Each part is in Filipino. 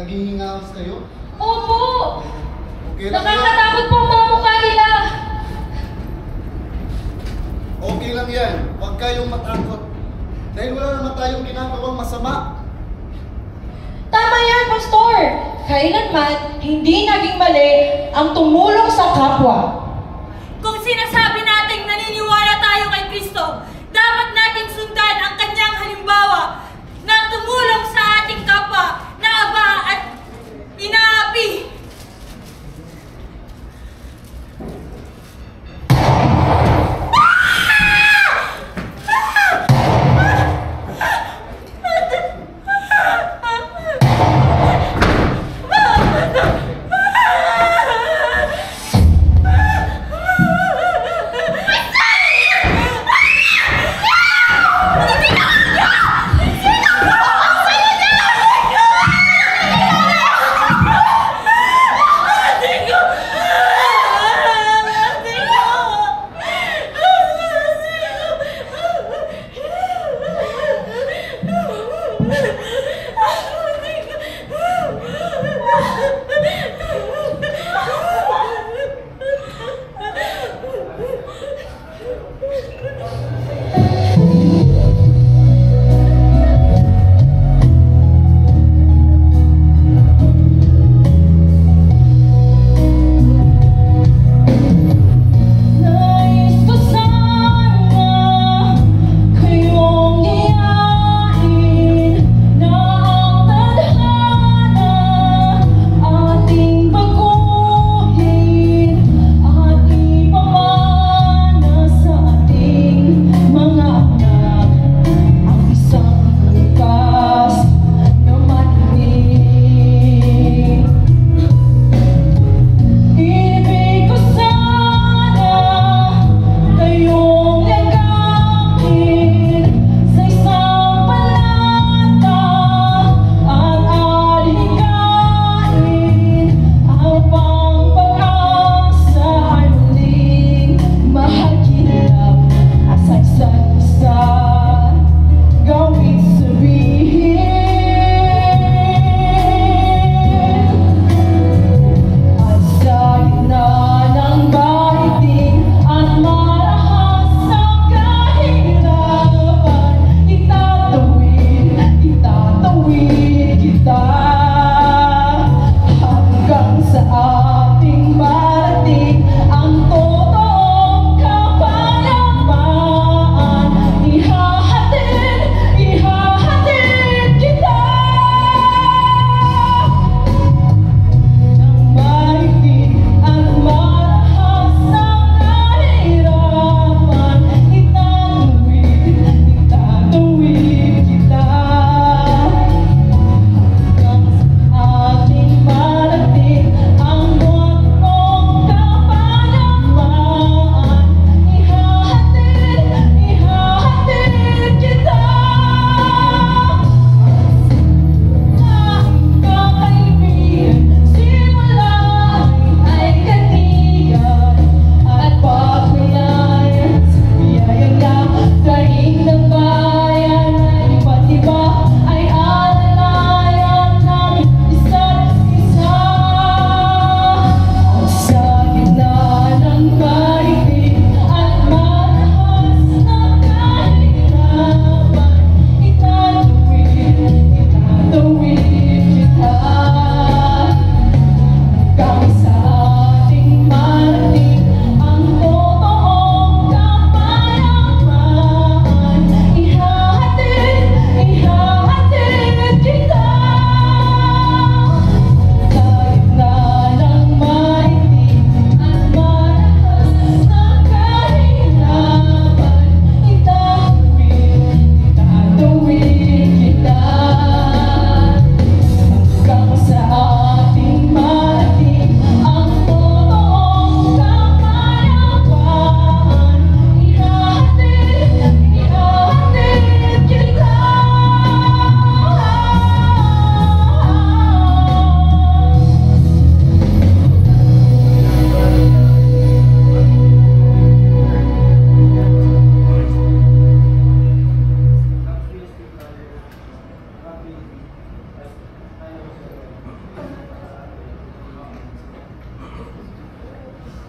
naghihingaos kayo? Opo! Okay lang yan. Nakakatakot po ang mga mukha nila! Okay lang yan. Huwag kayong matakot. Dahil wala naman tayong ginagawang masama. Tama yan, Pastor! Kailanman, hindi naging mali ang tumulong sa kapwa. Kung sinasabi nating naniniwala tayo kay Kristo, dapat nating sundan ang kanyang halimbawa na tumulong sa ating kapwa na aba at inaapi.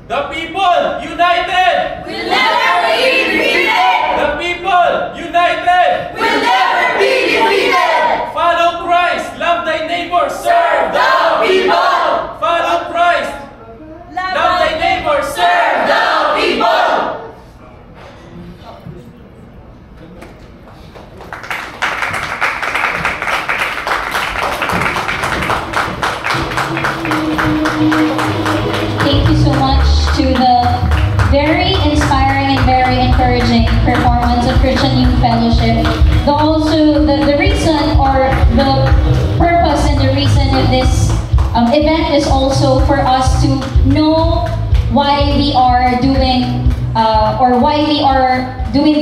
The people united! We'll never be defeated! The people united! We'll never be defeated! Follow Christ, love thy neighbor, serve The people! Follow Christ, love thy neighbor, serve The people! Thank you so much to the very inspiring and very encouraging performance of Christian Youth Fellowship. The reason or the purpose and the reason of this event is also for us to know why we are doing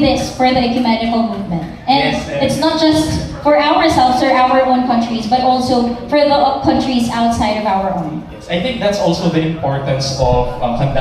this for the ecumenical movement. And Yes, it's not just for ourselves or our own countries, but also for the countries outside of our own. Yes, I think that's also the importance of